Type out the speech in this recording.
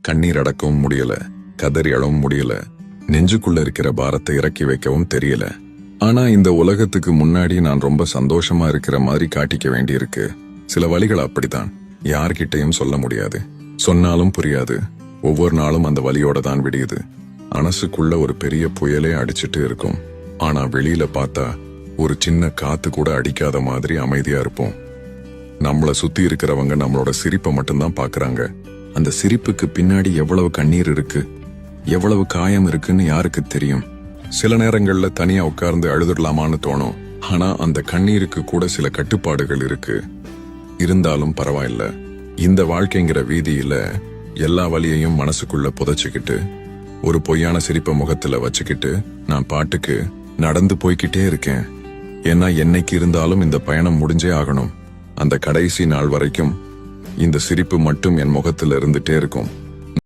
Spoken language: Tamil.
கண்ணீர் அடக்கவும் முடியல, கதறி அழவும் முடியல, நெஞ்சுக்குள்ள இருக்கிற பாரத்தை இறக்கி வைக்கவும் தெரியல. ஆனா இந்த உலகத்துக்கு முன்னாடி நான் ரொம்ப சந்தோஷமா இருக்கிற மாதிரி காட்டிக்க வேண்டியிருக்கு. சில வழிகள் அப்படித்தான், யார்கிட்டையும் சொல்ல முடியாது, சொன்னாலும் புரியாது. ஒவ்வொரு நாளும் அந்த வலியோட தான் விடியுது. மனசுக்குள்ள ஒரு பெரிய புயலே அடிச்சிட்டு இருக்கும். ஆனா வெளியில பார்த்தா ஒரு சின்ன காத்து கூட அடிக்காத மாதிரி அமைதியா இருப்போம். நம்மள சுத்தி இருக்கிறவங்க நம்மளோட சிரிப்பை மட்டும்தான் பாக்குறாங்க. அந்த சிரிப்புக்கு பின்னாடி எவ்வளவு கண்ணீர் இருக்கு, எவ்வளவு காயம் இருக்குன்னு யாருக்கு தெரியும்? சில நேரங்கள்ல தனியா உட்கார்ந்து அழுதுடலாமான்னு தோணும். ஆனா அந்த கண்ணீருக்கு கூட சில கட்டுப்பாடுகள் இருக்கு. இருந்தாலும் பரவாயில்ல, இந்த வாழ்க்கைங்கிற வீதியில எல்லா வலியையும் மனசுக்குள்ள புதைச்சுக்கிட்டு ஒரு பொய்யான சிரிப்பை முகத்துல வச்சுக்கிட்டு நான் பாட்டுக்கு நடந்து போய்கிட்டே இருக்கேன். ஏன்னா என்னைக்கு இருந்தாலும் இந்த பயணம் முடிஞ்சே ஆகணும். அந்த கடைசி நாள் வரைக்கும் இந்த சிரிப்பு மட்டும் என் முகத்துல இருந்துட்டே இருக்கும்.